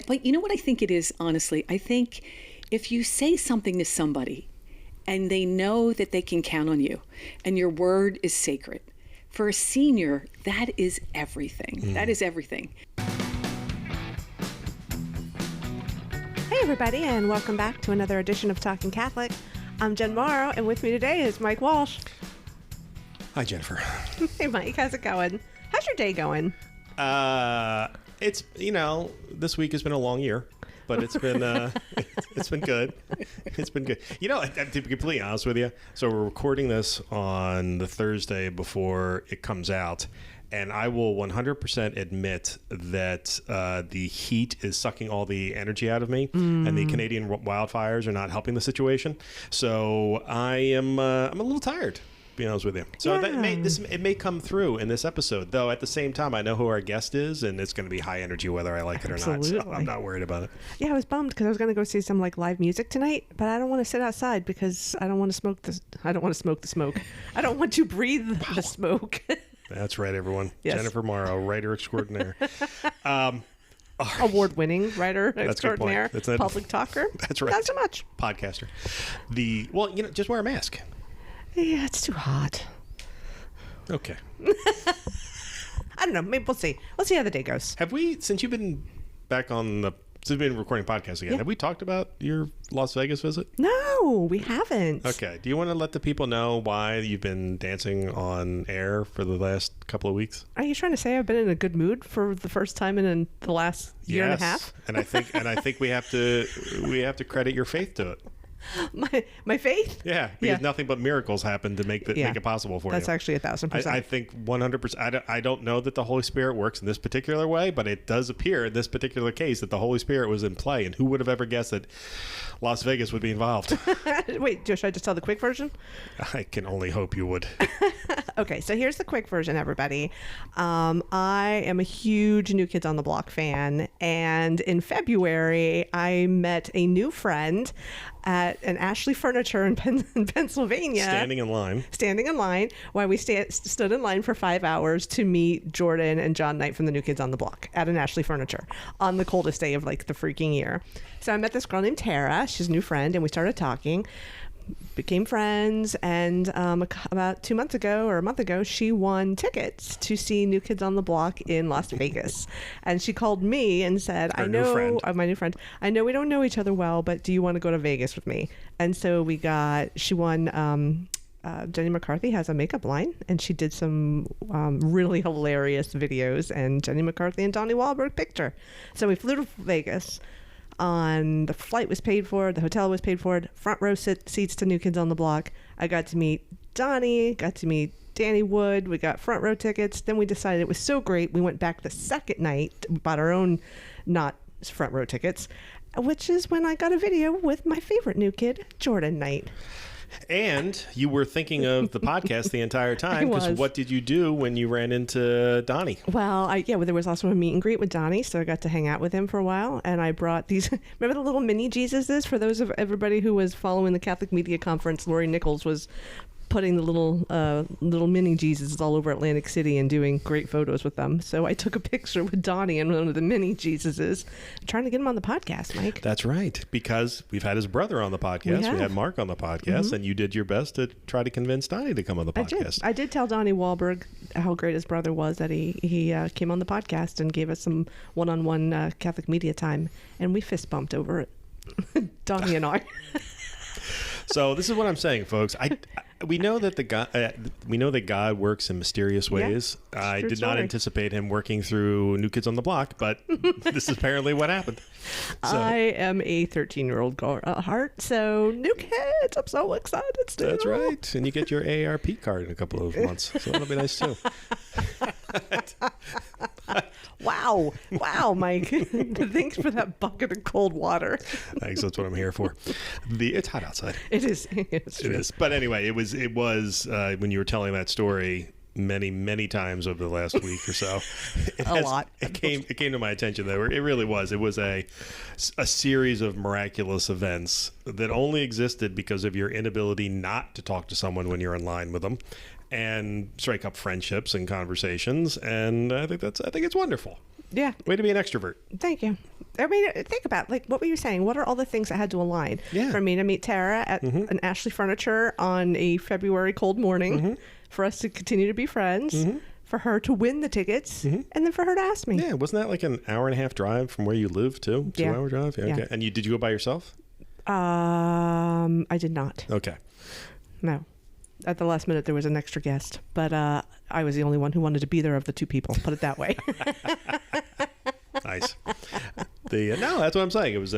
But you know what I think it is, honestly? I think if you say something to somebody and they know that they can count on you and your word is sacred, for a senior, that is everything. That is everything. Hey, everybody, and welcome back to another edition of Talking Catholic. I'm Jen Mauro, and with me today is Mike Walsh. Hi, Jennifer. Hey, Mike. How's it going? How's your day going? It's, this week has been a long year, but it's been it's been good. It's been good. To be completely honest with you, so we're recording this on the Thursday before it comes out, and I will 100% admit that the heat is sucking all the energy out of me, and the Canadian wildfires are not helping the situation. So I'm a little tired, to be honest with you. So it may come through in this episode, though at the same time I know who our guest is, and it's going to be high energy whether I like it or not. So I'm not worried about it. Yeah, I was bummed because I was going to go see some live music tonight, but I don't want to sit outside because I don't want to smoke the smoke. I don't want to breathe the smoke. That's right, everyone. Yes. Jennifer Mauro, writer extraordinaire. Award-winning writer extraordinaire. Public talker. That's right. Not so much. Podcaster. Just wear a mask. Yeah, it's too hot. Okay. I don't know. Maybe we'll see. We'll see how the day goes. Have we, since you've been back on since we've been recording podcasts again, have we talked about your Las Vegas visit? No, we haven't. Okay. Do you want to let the people know why you've been dancing on air for the last couple of weeks? Are you trying to say I've been in a good mood for the first time in the last year and a half? And I think we have to credit your faith to it. My faith? Yeah, because nothing but miracles happen to make it possible for you. That's actually 1,000%. I think 100%. I don't know that the Holy Spirit works in this particular way, but it does appear in this particular case that the Holy Spirit was in play, and who would have ever guessed that Las Vegas would be involved? Wait, should I just tell the quick version? I can only hope you would. Okay, so here's the quick version, everybody. I am a huge New Kids on the Block fan, and in February, I met a new friend at an Ashley Furniture in Pennsylvania. Standing in line while we stood in line for 5 hours to meet Jordan and John Knight from the New Kids on the Block at an Ashley Furniture on the coldest day of the freaking year. So I met this girl named Tara. She's a new friend, and we started talking, became friends, and about 2 months ago or a month ago, she won tickets to see New Kids on the Block in Las Vegas. And she called me and said, my new friend, I know we don't know each other well, but do you want to go to Vegas with me? And so she won. Jenny McCarthy has a makeup line, and she did some really hilarious videos, and Jenny McCarthy and Donnie Wahlberg picked her. So we flew to Vegas. The flight was paid for, the hotel was paid for, front row seats to New Kids on the Block. I got to meet Donnie, got to meet Danny Wood. We got front row tickets. Then we decided it was so great, we went back the second night, bought our own not front row tickets, which is when I got a video with my favorite new kid, Jordan Knight. And you were thinking of the podcast the entire time, because what did you do when you ran into Donnie? Well, there was also a meet and greet with Donnie, so I got to hang out with him for a while, and I brought these, remember the little mini Jesuses? For those of everybody who was following the Catholic Media Conference, Lori Nichols was putting the little mini Jesuses all over Atlantic City and doing great photos with them. So I took a picture with Donnie and one of the mini Jesuses, trying to get him on the podcast, Mike. That's right, because we've had his brother on the podcast. We had Mark on the podcast, and you did your best to try to convince Donnie to come on the podcast. I did tell Donnie Wahlberg how great his brother was, that he came on the podcast and gave us some one-on-one Catholic media time, and we fist bumped over it. Donnie and I. So this is what I'm saying, folks. We know that God works in mysterious ways. Yeah, I did not anticipate him working through New Kids on the Block, but this is apparently what happened. So. I am a 13-year-old at heart, so New Kids, I'm so excited still. That's right, and you get your AARP card in a couple of months, so that'll be nice too. Wow, Mike. Thanks for that bucket of cold water. Thanks, that's what I'm here for. It's hot outside. It is. It is. But anyway, it was when you were telling that story many times over the last week or so. It came to my attention that it really was. It was a series of miraculous events that only existed because of your inability not to talk to someone when you're in line with them, and strike up friendships and conversations. And I think it's wonderful. Yeah. Way to be an extrovert. Thank you. I mean, think about, like, what were you saying? What are all the things that had to align Yeah. for me to meet Tara at an Ashley Furniture on a February cold morning, for us to continue to be friends, for her to win the tickets, and then for her to ask me. Yeah, wasn't that like an hour and a half drive from where you live too? 2 hour drive? Yeah, okay. Yeah. And did you go by yourself? I did not. Okay. No. At the last minute, there was an extra guest, but I was the only one who wanted to be there of the two people, put it that way. Nice. No, that's what I'm saying. It was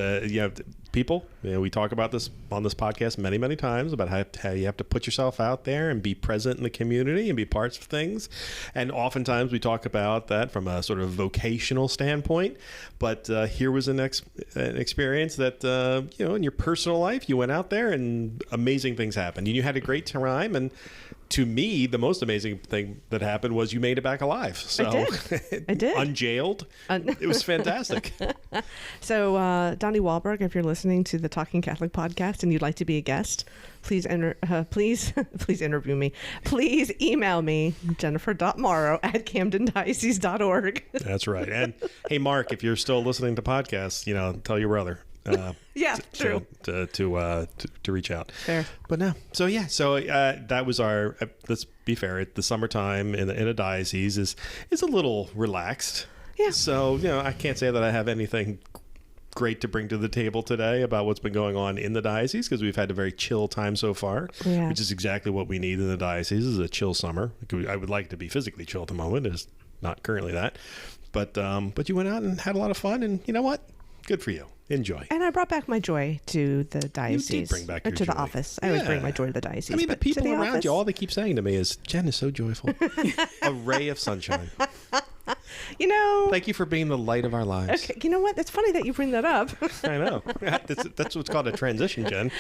people. We talk about this on this podcast many times about how you have to put yourself out there and be present in the community and be parts of things. And oftentimes we talk about that from a sort of vocational standpoint. But here was an experience that in your personal life you went out there and amazing things happened. And you had a great time. And to me, the most amazing thing that happened was you made it back alive. So I did. Unjailed. It was fantastic. So, Donnie Wahlberg, if you're listening to the Talking Catholic podcast and you'd like to be a guest, please interview me. Please email me, jennifer.mauro@camdendiocese.org. That's right. And hey, Mark, if you're still listening to podcasts, tell your brother. Yeah, true. To reach out. Fair. But no. So yeah. So that was our. Let's be fair. The summertime in a diocese is a little relaxed. Yeah. So I can't say that I have anything great to bring to the table today about what's been going on in the diocese, because we've had a very chill time so far, which is exactly what we need in the diocese, is a chill summer. I would like to be physically chill at the moment. It's not currently that, but you went out and had a lot of fun, and you know what? Good for you. Enjoy. And I brought back my joy to the diocese. You did bring back your to joy. the office. I always bring my joy to the diocese. I mean, the people around office, you, all they keep saying to me is, Jen is so joyful. A ray of sunshine. Thank you for being the light of our lives. Okay, you know what? It's funny that you bring that up. I know. That's what's called a transition, Jen.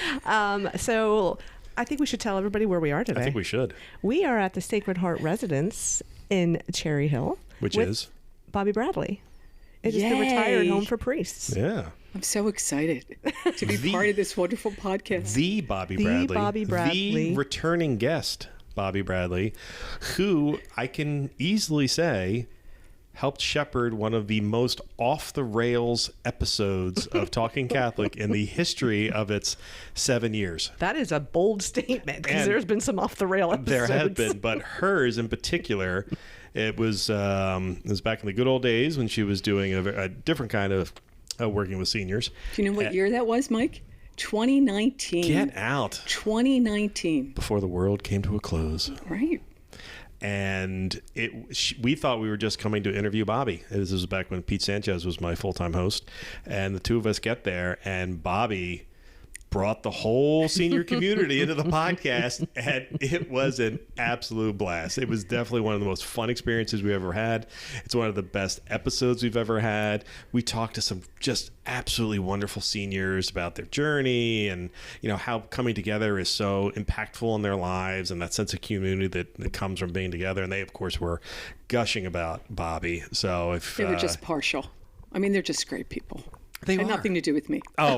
So I think we should tell everybody where we are today. I think we should. We are at the Sacred Heart Residence in Cherry Hill. Which is? Bobbie Bradley. It is the retired home for priests. Yeah. I'm so excited to be part of this wonderful podcast. The Bobbie Bradley. The returning guest, Bobbie Bradley, who I can easily say helped shepherd one of the most off-the-rails episodes of Talking Catholic in the history of its 7 years. That is a bold statement, because there's been some off-the-rail episodes. There have been, but hers in particular, it was back in the good old days when she was doing a different kind of working with seniors. Do you know what year that was, Mike? 2019. Get out. 2019. Before the world came to a close. Right. And we thought we were just coming to interview Bobbie. This was back when Pete Sanchez was my full-time host. And the two of us get there, and Bobbie brought the whole senior community into the podcast, and it was an absolute blast. It was definitely one of the most fun experiences we ever had. It's one of the best episodes we've ever had. We talked to some just absolutely wonderful seniors about their journey and how coming together is so impactful in their lives, and that sense of community that comes from being together. And they, of course, were gushing about Bobbie. So if they were just partial. I mean, they're just great people. They had are. nothing to do with me. Oh,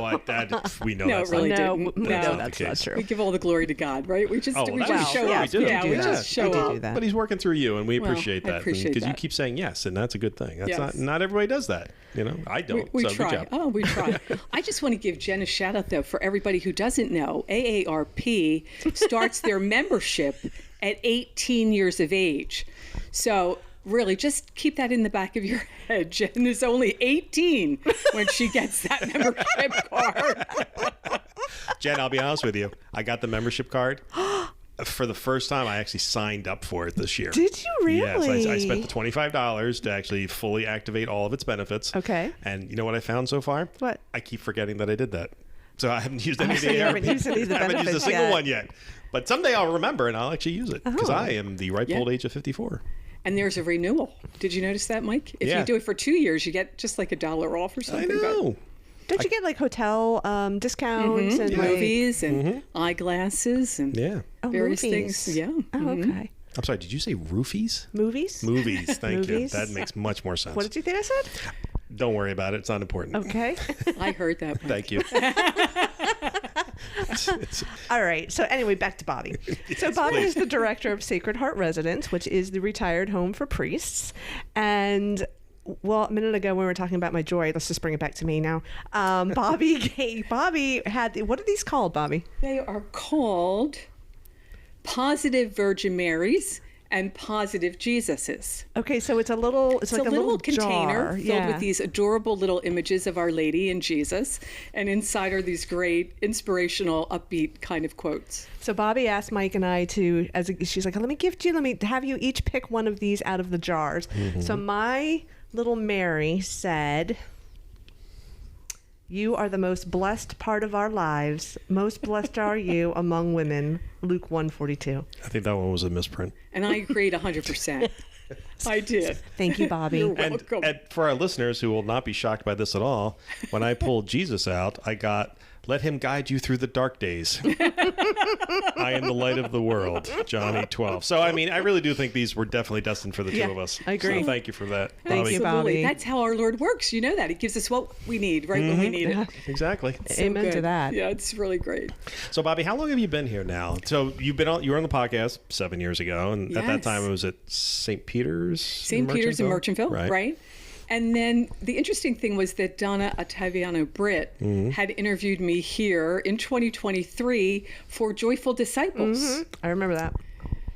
we know no, that's it really not, didn't. We No, know that's not true. We give all the glory to God, right? We just Oh, well, we that's just for show sure. up. We do. Yeah, we just show We up. do that. But he's working through you, and we appreciate I that. appreciate Because you that. keep saying yes, and that's a good thing. That's Yes. not everybody does that. I don't. We so try. Good job. Oh, we try. I just want to give Jen a shout out, though, for everybody who doesn't know. AARP starts their membership at 18 years of age. So really, just keep that in the back of your head. Jen is only 18 when she gets that membership card. Jen, I'll be honest with you. I got the membership card. For the first time, I actually signed up for it this year. Did you really? Yes, I spent the $25 to actually fully activate all of its benefits. Okay. And you know what I found so far? What? I keep forgetting that I did that. So I haven't used any of So the you haven't used any of the I haven't used a benefits single yet. one yet. But someday I'll remember and I'll actually use it because Oh. I am the ripe old age of 54. And there's a renewal. Did you notice that, Mike? If Yeah. you do it for 2 years, you get just like $1 off or I something. know. Don't you get like hotel discounts and like, Movies and eyeglasses and Yeah. various movies. things. Yeah. Oh, okay. I'm sorry, did you say roofies? Movies? Movies, thank you. Movies. That makes much more sense. What did you think I said? Don't worry about it. It's not important. Okay. I heard that. Mike. Thank you. All right. So anyway, back to Bobbie. So Bobbie please. is the director of Sacred Heart Residence, which is the retired home for priests. And Well, a minute ago when we were talking about my joy, let's just bring it back to me now. Bobbie had, what are these called, Bobbie? They are called Positive Virgin Marys and Positive Jesuses. Okay, so it's like a little container jar. filled with these adorable little images of Our Lady and Jesus, and inside are these great, inspirational, upbeat kind of quotes. So Bobbie asked Mike and I she's like, let me have you each pick one of these out of the jars. So my little Mary said, "You are the most blessed part of our lives. Most blessed are you among women." Luke 1:42. I think that one was a misprint. And I agreed 100%. I did. Thank you, Bobbie. You're welcome. And for our listeners who will not be shocked by this at all, when I pulled Jesus out, I got, "Let him guide you through the dark days. I am the light of the world," John 8:12. So, I mean, I really do think these were definitely destined for the two of us. I agree. So thank you for that, Thank Bobbie. you, Bobbie. Absolutely. That's how our Lord works. You know that. He gives us what we need right when we need it. Exactly. So Amen to good. that. Yeah, it's really great. So, Bobbie, how long have you been here now? So you were on the podcast 7 years ago, and at that Yes. time it was at St. Peter's. St. Peter's in Merchantville, right? And then the interesting thing was that Donna Ottaviano Britt had interviewed me here in 2023 for Joyful Disciples. I remember that.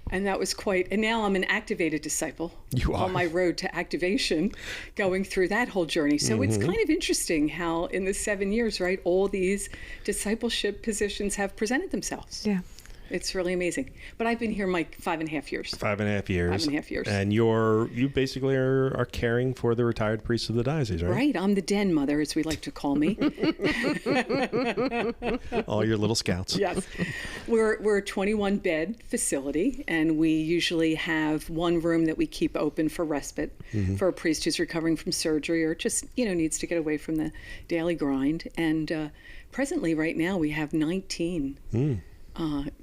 And that was and now I'm an activated disciple. You are. On my road to activation, going through that whole journey. So it's kind of interesting how in the 7 years, right, all these discipleship positions have presented themselves. Yeah. It's really amazing. But I've been here, Mike, 5.5 years. 5.5 years. 5.5 years. And you basically are caring for the retired priests of the diocese, right? Right. I'm the den mother, as we like to call me. All your little scouts. Yes. We're a 21-bed facility, and we usually have one room that we keep open for respite for a priest who's recovering from surgery or just, needs to get away from the daily grind. And presently, right now, we have 19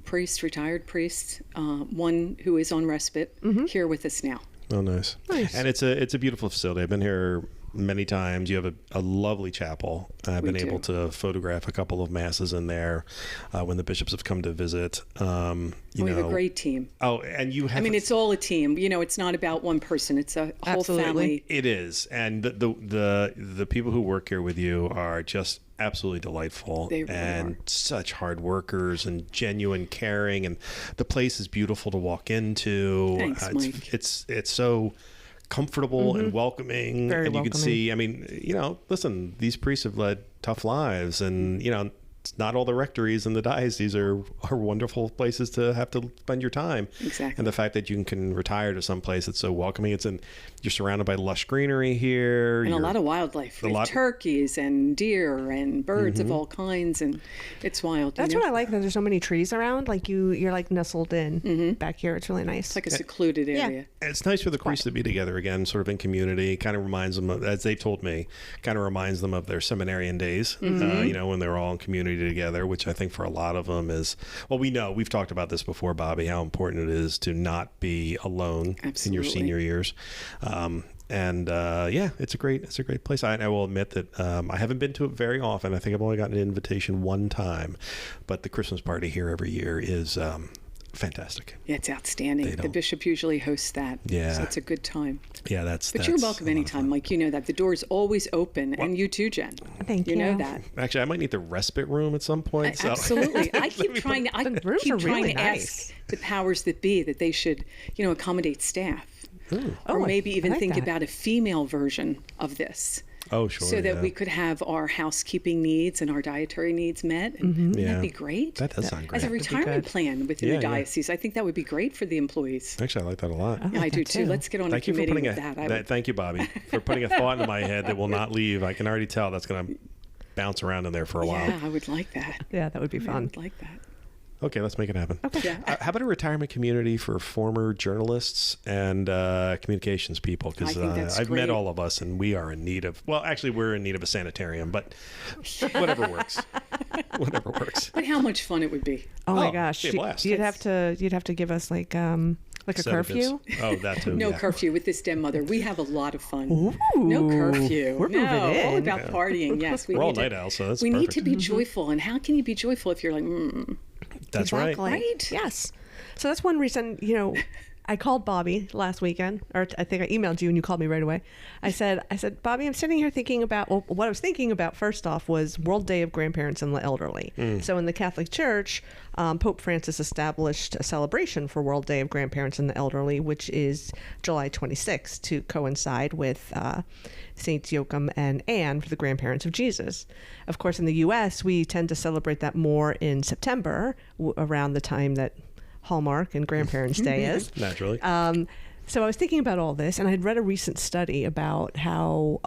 priests, retired priests, one who is on respite here with us now. Oh, nice. And it's a beautiful facility. I've been here many times. You have a lovely chapel. I've been able to photograph a couple of masses in there when the bishops have come to visit. We have a great team. Oh, and you have... I mean, it's all a team. It's not about one person. It's a whole family. It is. And the people who work here with you are just absolutely delightful. They really and are. Such hard workers and genuine caring, and the place is beautiful to walk into. Thanks, Mike. It's so comfortable and welcoming. Very and you can welcoming. see, I mean, listen, these priests have led tough lives, and not all the rectories in the diocese are wonderful places to have to spend your time. Exactly. And the fact that you can retire to some place that's so welcoming, you're surrounded by lush greenery here. And a lot of wildlife. We have turkeys and deer and birds of all kinds, and it's wild. That's what I like, that there's so many trees around. Like you're like nestled in back here. It's really nice. It's like a secluded area. And it's nice for the priests to be together again, sort of in community. Kind of reminds them of, as they've told me, kind of reminds them of their seminarian days, when they were all in community together, which I think for a lot of them is, well, we've talked about this before, Bobbie, how important it is to not be alone in your senior years. It's a great place. I will admit that I haven't been to it very often. I think I've only gotten an invitation one time, but the Christmas party here every year is fantastic. Yeah, it's outstanding. The bishop usually hosts that. Yeah. So it's a good time. Yeah, But you're welcome anytime, Mike. You know that. The door's always open. And you too, Jen. Thank you. You know that. Actually, I might need the respite room at some point. Absolutely. I keep trying to nice. ask the powers that be that they should, accommodate staff. Or maybe even think about a female version of this. Oh, sure. So that we could have our housekeeping needs and our dietary needs met. And wouldn't that be great? That does sound great. As a retirement plan within the diocese, I think that would be great for the employees. Actually, I like that a lot. Yeah, I do too. Let's get on a committee with that. Thank you, Bobbie, for putting a thought into my head that will not leave. I can already tell that's going to bounce around in there for a while. Yeah, I would like that. Yeah, that would be fun. I would like that. Okay, let's make it happen. Okay. Yeah. How about a retirement community for former journalists and communications people? Because I've met all of us, and we are in need of. Well, actually, we're in need of a sanitarium, but whatever works. Whatever works. But how much fun it would be! Oh my gosh, be a blast. you'd have to give us like a curfew. Oh, that too. No curfew with this den mother. We have a lot of fun. No curfew. We're moving in. All about partying. Yes, we're all night owls, so that's we perfect. need to be joyful. And how can you be joyful if you're like? That's exactly. right. Right? Yes. So that's one reason, I called Bobbie last weekend, or I think I emailed you and you called me right away. I said, Bobbie, I'm sitting here thinking about, well, what I was thinking about first off was World Day of Grandparents and the Elderly. So in the Catholic Church, Pope Francis established a celebration for World Day of Grandparents and the Elderly, which is July 26th to coincide with Saints Joachim and Anne for the grandparents of Jesus. Of course, in the U.S., we tend to celebrate that more in September, around the time that Hallmark and Grandparents' Day is. Naturally. So I was thinking about all this, and I had read a recent study about how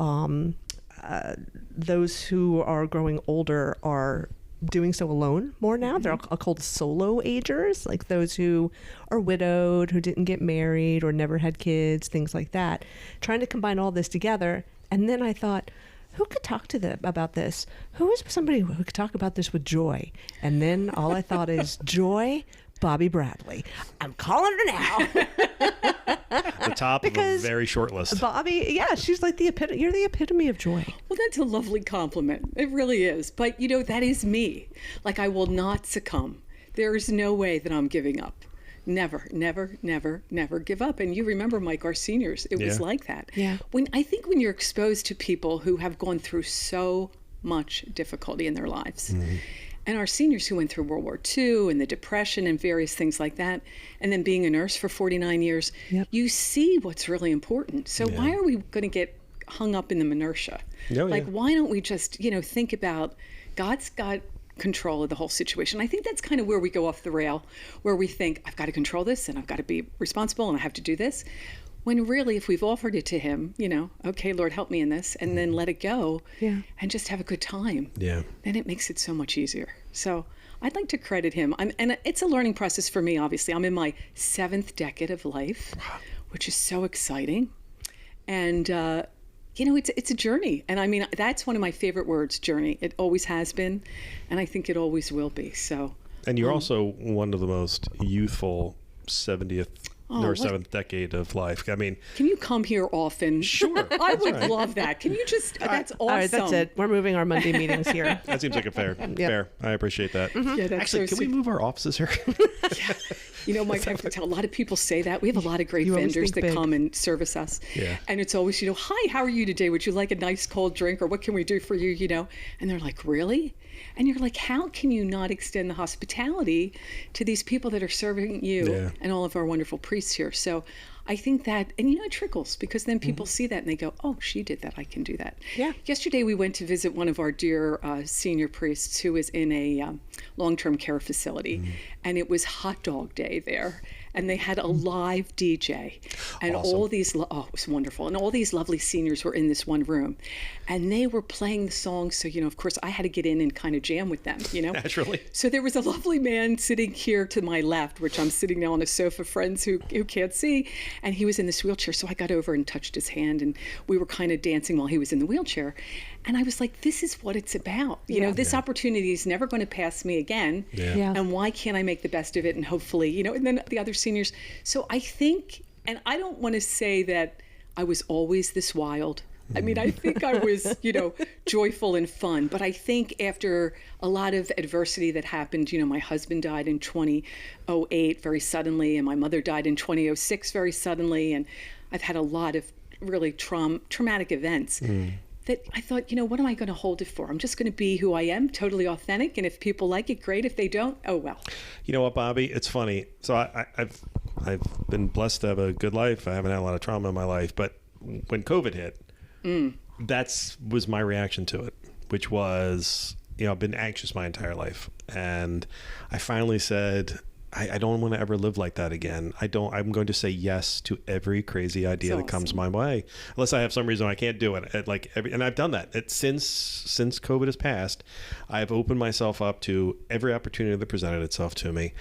those who are growing older are doing so alone more now. They're called solo agers, like those who are widowed, who didn't get married or never had kids, things like that. Trying to combine all this together. And then I thought, who could talk to them about this? Who is somebody who could talk about this with joy? And then all I thought is, joy, Bobbie Bradley. I'm calling her now. The top of a very short list. Bobbie, yeah, she's like you're the epitome of joy. Well, that's a lovely compliment. It really is. But, that is me. Like, I will not succumb. There is no way that I'm giving up. Never, never, never, never give up. And you remember, Mike, our seniors, it was like that. Yeah. I think when you're exposed to people who have gone through so much difficulty in their lives, and our seniors who went through World War II and the Depression and various things like that, and then being a nurse for 49 years, you see what's really important. So why are we going to get hung up in the minutia? Why don't we just, think about God's got control of the whole situation. I think that's kind of where we go off the rail, where we think, I've got to control this and I've got to be responsible and I have to do this. When really, if we've offered it to him, okay, Lord, help me in this, and then let it go and just have a good time, then it makes it so much easier. So I'd like to credit him. And it's a learning process for me, obviously. I'm in my 7th decade of life, which is so exciting. And, it's a journey. And I mean, that's one of my favorite words, journey. It always has been, and I think it always will be. So. And you're also one of the most youthful 70th or 7th decade of life. I mean, can you come here often? Sure. I would love that. Can you just, that's awesome. All right, that's it. We're moving our Monday meetings here. That seems like a fair. I appreciate that. Yeah, actually, can we move our offices here? Mike, I have to tell, a lot of people say that. We have a lot of great vendors that come and service us. Yeah. And it's always, hi, how are you today? Would you like a nice cold drink, or what can we do for you, And they're like, really? And you're like, how can you not extend the hospitality to these people that are serving you and all of our wonderful priests here? So I think that, and it trickles, because then people see that and they go, oh, she did that, I can do that. Yeah. Yesterday we went to visit one of our dear senior priests who is in a long-term care facility, and it was hot dog day there. And they had a live DJ, and all these, it was wonderful. And all these lovely seniors were in this one room, and they were playing the songs. So, of course, I had to get in and kind of jam with them, Naturally. So there was a lovely man sitting here to my left, which I'm sitting now on a sofa, friends who can't see, and he was in this wheelchair. So I got over and touched his hand, and we were kind of dancing while he was in the wheelchair. And I was like, this is what it's about. This opportunity is never going to pass me again. Yeah. And why can't I make the best of it? And hopefully, and then the other seniors. So I think, and I don't want to say that I was always this wild. I mean, I think I was, joyful and fun. But I think after a lot of adversity that happened, my husband died in 2008 very suddenly, and my mother died in 2006 very suddenly. And I've had a lot of really traumatic events. That I thought, what am I going to hold it for? I'm just going to be who I am, totally authentic. And if people like it, great. If they don't, oh well. You know what, Bobbie? It's funny. So I've been blessed to have a good life. I haven't had a lot of trauma in my life. But when COVID hit, that was my reaction to it, which was, I've been anxious my entire life. And I finally said, I don't want to ever live like that again. I'm going to say yes to every crazy idea that comes my way, unless I have some reason I can't do it. And I've done that. Since COVID has passed, I've opened myself up to every opportunity that presented itself to me.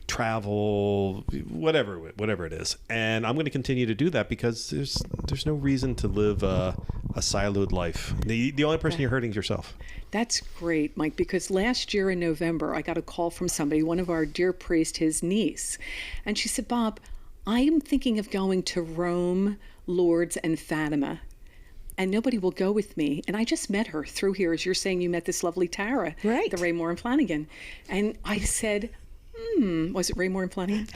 Travel, whatever it is, and I'm going to continue to do that, because there's no reason to live a siloed life. The only person you're hurting is yourself. That's great, Mike, because last year in November, I got a call from somebody, one of our dear priests, his niece, and she said, Bob, I am thinking of going to Rome, Lourdes, and Fatima, and nobody will go with me. And I just met her through here, as you're saying you met this lovely Tara, right? The Ray Moore and Flanagan. And I said, was it Ray Moore and Flanagan?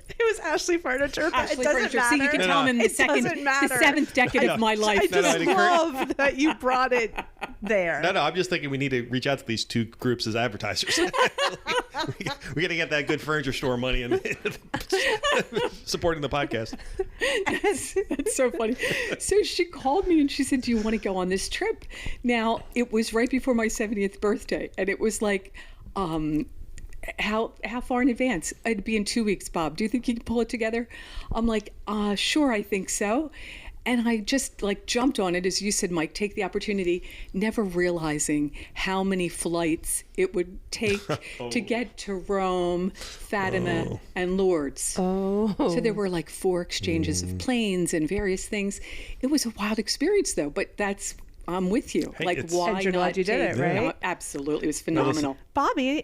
It was Ashley Furniture. But Ashley it doesn't Furniture. matter. So you can tell them in the doesn't matter. seventh decade of my life. I just No, love that you brought it there. No, I'm just thinking we need to reach out to these two groups as advertisers. We're going to get that good furniture store money and supporting the podcast. That's so funny. So she called me and she said, do you want to go on this trip? Now, it was right before my 70th birthday. And it was like, how far in advance? It'd be in 2 weeks, Bob. Do you think you can pull it together? I'm like, sure, I think so. And I just like jumped on it, as you said, Mike, take the opportunity, never realizing how many flights it would take to get to Rome, Fatima, and Lourdes. Oh. So there were like 4 exchanges of planes and various things. It was a wild experience, though, but I'm with you. Hey, like, why And you're not glad you did take- it, right? No, absolutely. It was phenomenal. Bobby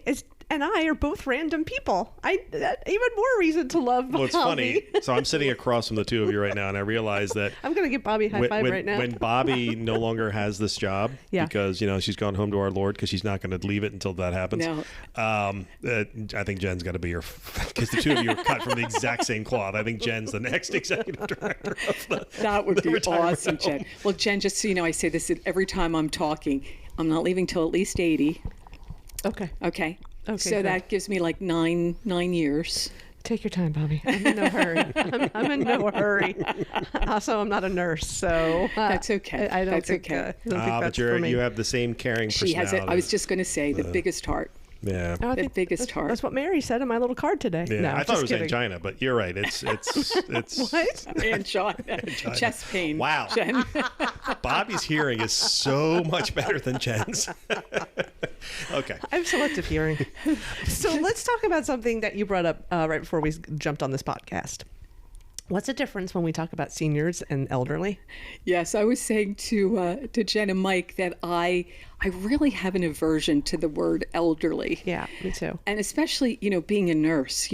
and I are both random people. Even more reason to love Well, it's Bobby. funny. So I'm sitting across from the two of you right now, and I realize that I'm going to give Bobby a high five right now. when Bobbie no longer has this job Yeah. because she's gone home to our Lord because she's not going to leave it until that happens. No. I think Jen's got to be your because the two of you are cut from the exact same cloth. I think Jen's the next executive director of the That would the be retirement awesome, home. Jen. Well, Jen, just so you know, I say this every time I'm talking. I'm not leaving till at least 80. Okay. Okay. Okay, So good. that gives me like nine years. Take your time, Bobby. I'm in no hurry. I'm in no hurry. Also, I'm not a nurse, so That's okay. I don't That's think, okay. I don't think But that's for me. you have the same caring She personality. has it. I was just going to say the biggest heart. Yeah. No, I the think biggest that's, heart. That's what Mary said in my little card today. Yeah, No, I thought just it was kidding. angina, but you're right. It's What? And chest pain. Wow. Jen. Bobbie's hearing is so much better than Jen's. Okay. I have selective hearing. So let's talk about something that you brought up right before we jumped on this podcast. What's the difference when we talk about seniors and elderly? Yes, I was saying to Jen and Mike that I really have an aversion to the word elderly. Yeah, me too. And especially, being a nurse,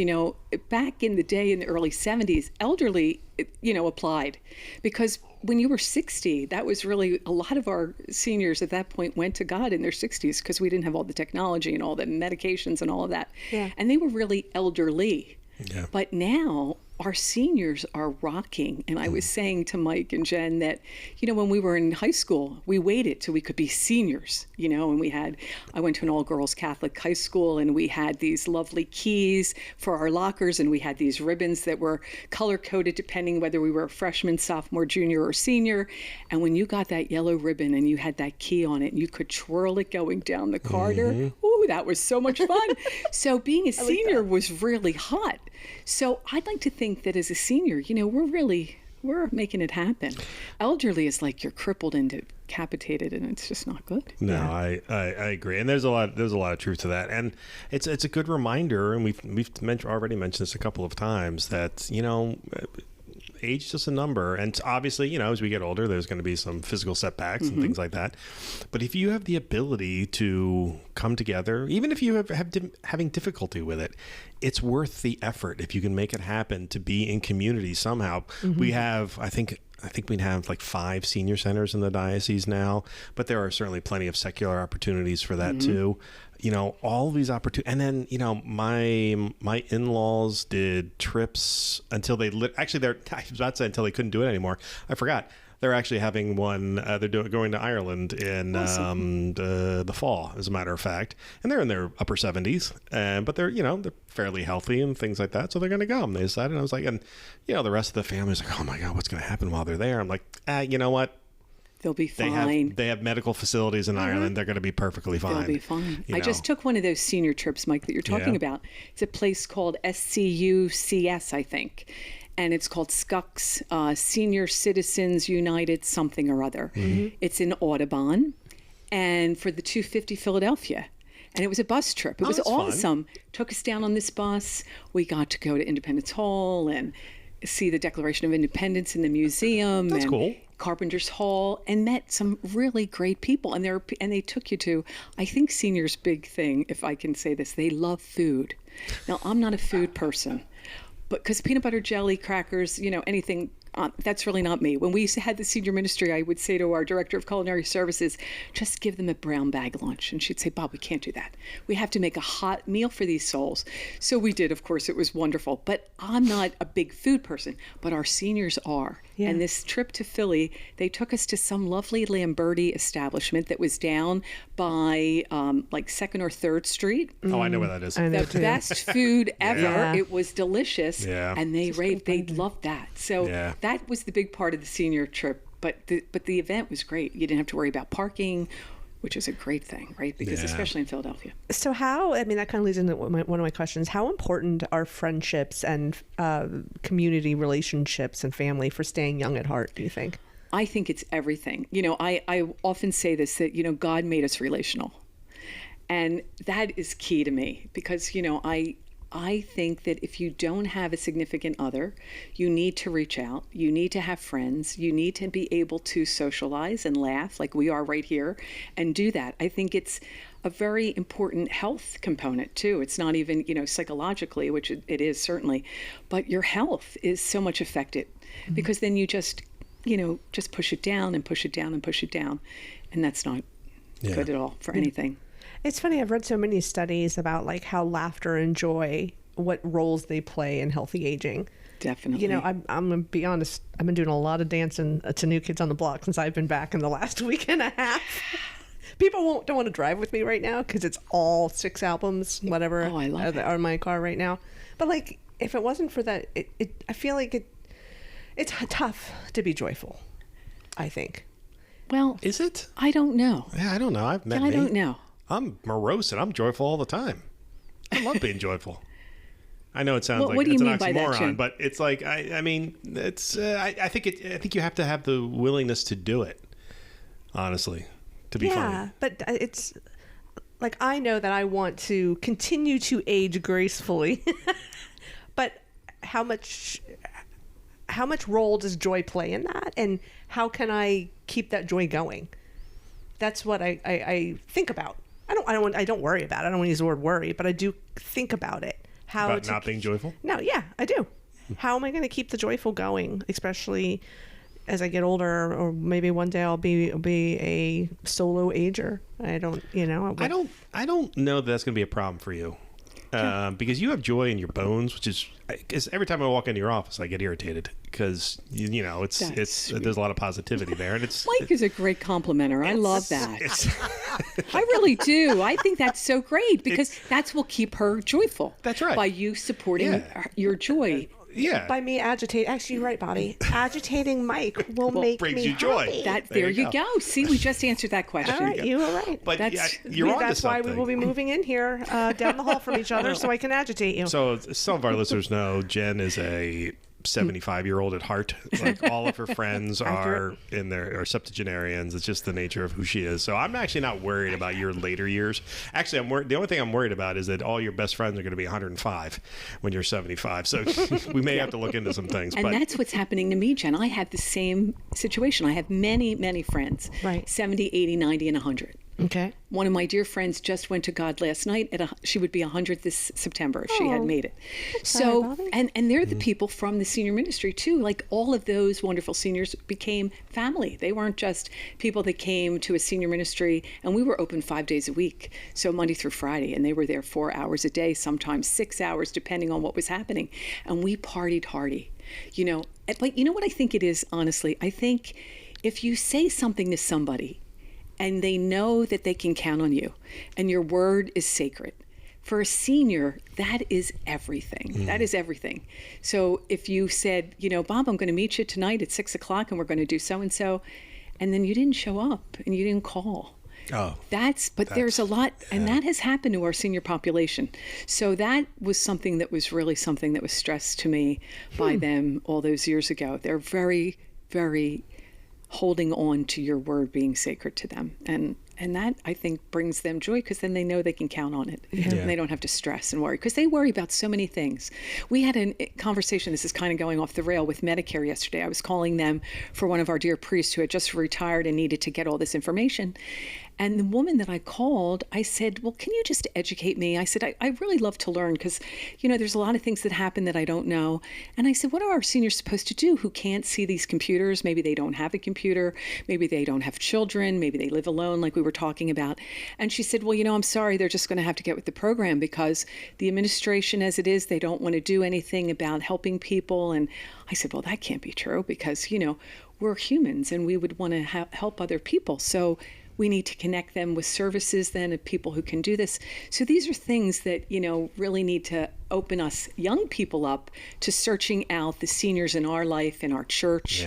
back in the day in the early 70s, elderly, applied. Because when you were 60, that was really, a lot of our seniors at that point went to God in their 60s because we didn't have all the technology and all the medications and all of that. Yeah. And they were really elderly. Yeah. But now our seniors are rocking. And I was saying to Mike and Jen that, when we were in high school, we waited till we could be seniors, and I went to an all-girls Catholic high school, and we had these lovely keys for our lockers, and we had these ribbons that were color-coded depending whether we were a freshman, sophomore, junior, or senior. And when you got that yellow ribbon and you had that key on it, and you could twirl it going down the corridor, ooh, that was so much fun. So being a senior was really hot. So I'd like to think that as a senior, we're making it happen. Elderly is like you're crippled and decapitated, and it's just not good. No, I agree, and there's a lot of truth to that, and it's a good reminder, and we've already mentioned this a couple of times that age is just a number, and obviously as we get older there's going to be some physical setbacks and things like that, but if you have the ability to come together, even if you have having difficulty with it, it's worth the effort if you can make it happen to be in community somehow. We have I think we have like 5 senior centers in the diocese now, but there are certainly plenty of secular opportunities for that too. All of these opportunities. And then, my in-laws did trips until I was about to say until they couldn't do it anymore. I forgot. They're actually having one. They're going to Ireland in the fall, as a matter of fact, and they're in their upper 70s, but they're they're fairly healthy and things like that, so they're going to go. And they decided. And I was like, and the rest of the family was like, oh my God, what's going to happen while they're there? I'm like, you know what? They'll be fine. They have medical facilities in Ireland. They're going to be perfectly fine. They'll be fine. I just took one of those senior trips, Mike, that you're talking about. It's a place called SCUCS, I think. And it's called SCUCS, Senior Citizens United something or other. It's in Audubon, and for the 250 Philadelphia. And it was a bus trip. It was that's fun. awesome. Took us down on this bus. We got to go to Independence Hall and see the Declaration of Independence in the museum. That's and cool. Carpenter's Hall, and met some really great people. And they took you to, I think seniors' big thing, if I can say this, they love food. Now, I'm not a food person, but because peanut butter jelly, crackers, anything, That's really not me. When we had the senior ministry, I would say to our director of culinary services, just give them a brown bag lunch. And she'd say, Bob, we can't do that. We have to make a hot meal for these souls. So we did, of course. It was wonderful. But I'm not a big food person, but our seniors are. Yeah. And this trip to Philly, they took us to some lovely Lamberti establishment that was down by like 2nd or 3rd Street. Oh, I know where that is. I know The too. best food ever. Yeah. It was delicious. Yeah. And they raved. They loved that. So Yeah. that was the big part of the senior trip. But the event was great. You didn't have to worry about parking, which is a great thing, right? Because Yeah. especially in Philadelphia. So that kind of leads into one of my questions. How important are friendships and community relationships and family for staying young at heart, do you think? I think it's everything. I often say this, that, God made us relational. And that is key to me because, I think that if you don't have a significant other, you need to reach out. You need to have friends. You need to be able to socialize and laugh like we are right here and do that. I think it's a very important health component too. It's not even, psychologically, which it is certainly, but your health is so much affected because then you just push it down and push it down and push it down. And that's not good at all for anything. It's funny, I've read so many studies about like how laughter and joy, what roles they play in healthy aging. Definitely. I'm going to be honest, I've been doing a lot of dancing to New Kids on the Block since I've been back in the last week and a half. People don't want to drive with me right now because it's all 6 albums, whatever, Oh, I love it. are in my car right now. But like, if it wasn't for that, I feel like it's tough to be joyful, I think. Well, Is it? I don't know. Yeah, I don't know. I've met I me. don't know. I'm morose and I'm joyful all the time. I love being joyful. I know it sounds What like do you it's an mean by that, oxymoron, Jim? but it's like I mean it's I think you have to have the willingness to do it. Honestly, to be funny. But it's like I know that I want to continue to age gracefully, but how much role does joy play in that, and how can I keep that joy going? That's what I think about. I don't worry about it. I don't want to use the word worry, but I do think about it. How About to not being joyful? No, yeah, I do. How am I going to keep the joyful going, especially as I get older, or maybe one day I'll be a solo ager. I don't know that that's going to be a problem for you. Because you have joy in your bones, which is because every time I walk into your office, I get irritated because it's there's a lot of positivity there, and Mike is a great complimenter. I love that. I really do. I think that's so great because that's what keep her joyful. That's right. By you supporting your joy. Yeah. By me agitating, actually, you're right, Bobbie. Agitating Mike will make brings me you joy. happy. There you go. See, we just answered that question. All right, you were right. But That's- you're onto That's why something. we will be moving in here down the hall from each other, so I can agitate you. So some of our listeners know Jen is a 75-year-old at heart. Like all of her friends are septuagenarians. It's just the nature of who she is. So I'm actually not worried about your later years. Actually, the only thing I'm worried about is that all your best friends are going to be 105 when you're 75. So we may have to look into some things. And but that's what's happening to me, Jen. I have the same situation. I have many, many friends, Right. 70, 80, 90, and 100. Okay. One of my dear friends just went to God last night. She would be 100 this September if she had made it. sorry, Bobbie. And they're the people from the senior ministry too. Like all of those wonderful seniors became family. They weren't just people that came to a senior ministry, and we were open 5 days a week, so Monday through Friday, and they were there 4 hours a day, sometimes 6 hours, depending on what was happening. And we partied hardy, But you know what I think it is, honestly? I think if you say something to somebody and they know that they can count on you and your word is sacred, for a senior, that is everything. That is everything. So if you said, Bob, I'm going to meet you tonight at 6 o'clock and we're going to do so-and-so, and then you didn't show up and you didn't call. There's a lot, and that has happened to our senior population. So that was something that was stressed to me by them all those years ago. They're very, very holding on to your word being sacred to them. And that, I think, brings them joy because then they know they can count on it. Yeah. And they don't have to stress and worry because they worry about so many things. We had a conversation, this is kind of going off the rail, with Medicare yesterday. I was calling them for one of our dear priests who had just retired and needed to get all this information. And the woman that I called, I said, well, can you just educate me? I said, I really love to learn because, there's a lot of things that happen that I don't know. And I said, what are our seniors supposed to do who can't see these computers? Maybe they don't have a computer. Maybe they don't have children. Maybe they live alone, like we were talking about. And she said, well, I'm sorry, they're just going to have to get with the program because the administration as it is, they don't want to do anything about helping people. And I said, well, that can't be true because, we're humans and we would want to help other people. So we need to connect them with services then of people who can do this. So these are things that, really need to open us young people up to searching out the seniors in our life, in our church,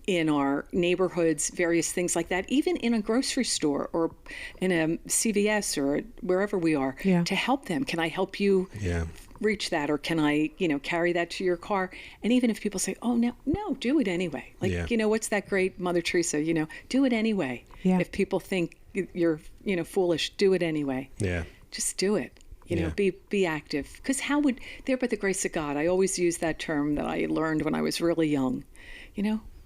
in our neighborhoods, various things like that, even in a grocery store or in a CVS or wherever we are, to help them. Can I help you reach that? Or can I, carry that to your car? And even if people say, oh, no, do it anyway. Like, what's that great Mother Teresa, do it anyway. Yeah. If people think you're, foolish, do it anyway. Yeah. Just do it. Be active. Because how would, there by the grace of God, I always use that term that I learned when I was really young.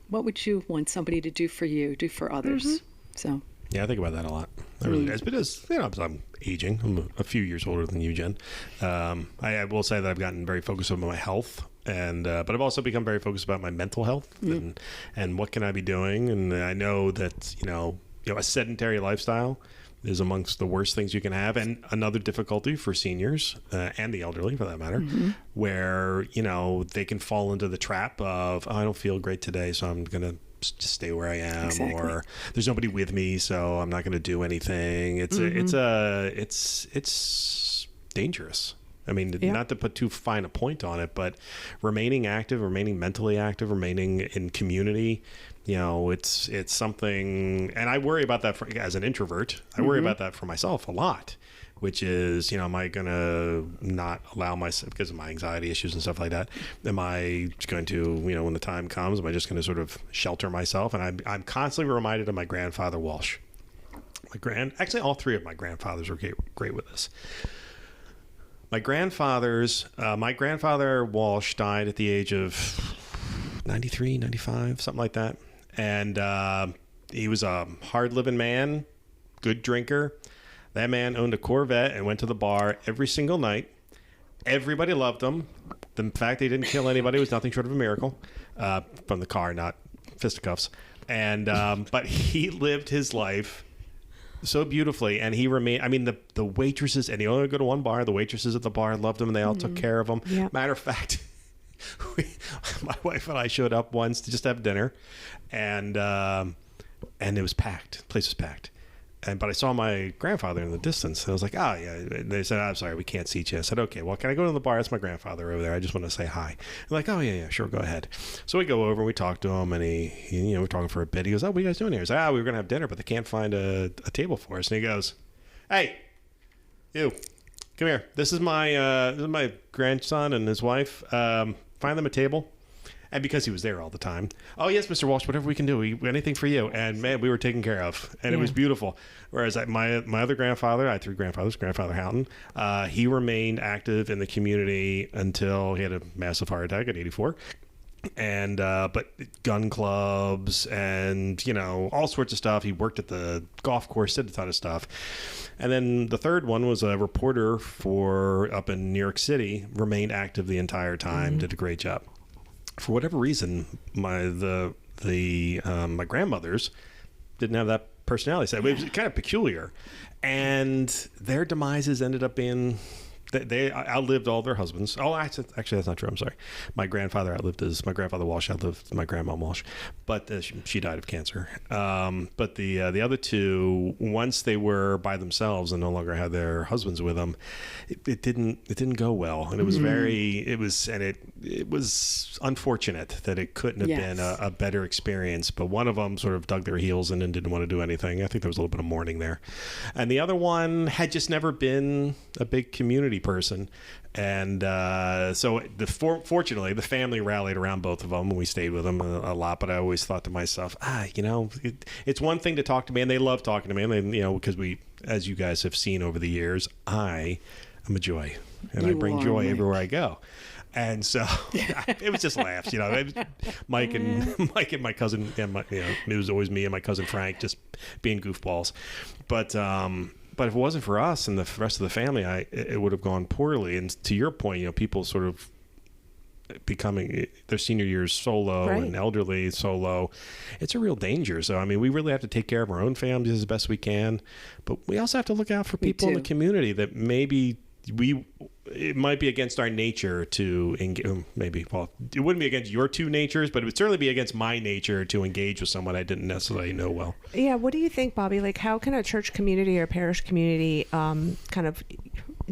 What would you want somebody to do for you, do for others? Mm-hmm. So. Yeah, I think about that a lot. I really do. But as I'm aging, I'm a few years older than you, Jen. I will say that I've gotten very focused on my health, and but I've also become very focused about my mental health and what can I be doing. And I know that a sedentary lifestyle is amongst the worst things you can have, and another difficulty for seniors and the elderly, for that matter, where they can fall into the trap of, oh, I don't feel great today, so I'm gonna just stay where I am, or there's nobody with me, so I'm not going to do anything. It's dangerous. I mean, not to put too fine a point on it, but remaining active, remaining mentally active, remaining in community, it's something, and I worry about that as an introvert. I worry about that for myself a lot, which is, am I going to not allow myself, because of my anxiety issues and stuff like that, am I going to, when the time comes, am I just going to sort of shelter myself? And I'm constantly reminded of my grandfather, Walsh. Actually, all three of my grandfathers were great with this. My grandfather, Walsh, died at the age of 93, 95, something like that. And he was a hard-living man, good drinker. That man owned a Corvette and went to the bar every single night. Everybody loved him. The fact they didn't kill anybody was nothing short of a miracle. From the car, not fisticuffs. And but he lived his life so beautifully, and he remained. I mean, the waitresses, and he only go to one bar. The waitresses at the bar loved him, and they all took care of him. Yep. Matter of fact, my wife and I showed up once to just have dinner, and it was packed. The place was packed. But I saw my grandfather in the distance. And I was like, oh, yeah. And they said, I'm sorry, we can't seat you. I said, okay, well, can I go to the bar? That's my grandfather over there. I just want to say hi. I'm like, oh, yeah, sure, go ahead. So we go over and we talk to him, and he we're talking for a bit. He goes, oh, what are you guys doing here? I was like, we were going to have dinner, but they can't find a table for us. And he goes, hey, you, come here. This is my grandson and his wife. Find them a table. And because he was there all the time, oh, yes, Mr. Walsh, whatever we can do, anything for you. And, man, we were taken care of. And it was beautiful. Whereas my other grandfather, I had three grandfathers, Grandfather Houghton, he remained active in the community until he had a massive heart attack at 84. And but gun clubs and, all sorts of stuff. He worked at the golf course, did a ton of stuff. And then the third one was a reporter up in New York City, remained active the entire time, did a great job. For whatever reason, my grandmothers didn't have that personality. So it was kind of peculiar, and their demises ended up being they outlived all their husbands. Oh, actually, that's not true. I'm sorry. My grandfather Walsh outlived my grandma Walsh, but she died of cancer. But the other two, once they were by themselves and no longer had their husbands with them, it didn't go well, and it was it was unfortunate that it couldn't have been a better experience. But one of them sort of dug their heels in and didn't want to do anything. I think there was a little bit of mourning there, and the other one had just never been a big community person, and so fortunately the family rallied around both of them, and we stayed with them a lot. But I always thought to myself, it's one thing to talk to me, and they love talking to me, and they, because we, as you guys have seen over the years, I am a joy, and I bring joy everywhere I go. And so it was just laughs, you know. It was Mike and my cousin, and it was always me and my cousin Frank just being goofballs. But if it wasn't for us and the rest of the family, it would have gone poorly. And to your point, you know, people sort of becoming their senior years solo and elderly solo, it's a real danger. So I mean, we really have to take care of our own families as best we can, but we also have to look out for people in the community that maybe it might be against our nature to engage. Maybe, well, it wouldn't be against your two natures, but it would certainly be against my nature to engage with someone I didn't necessarily know well. Yeah. What do you think, Bobbie? Like, how can a church community or parish community kind of,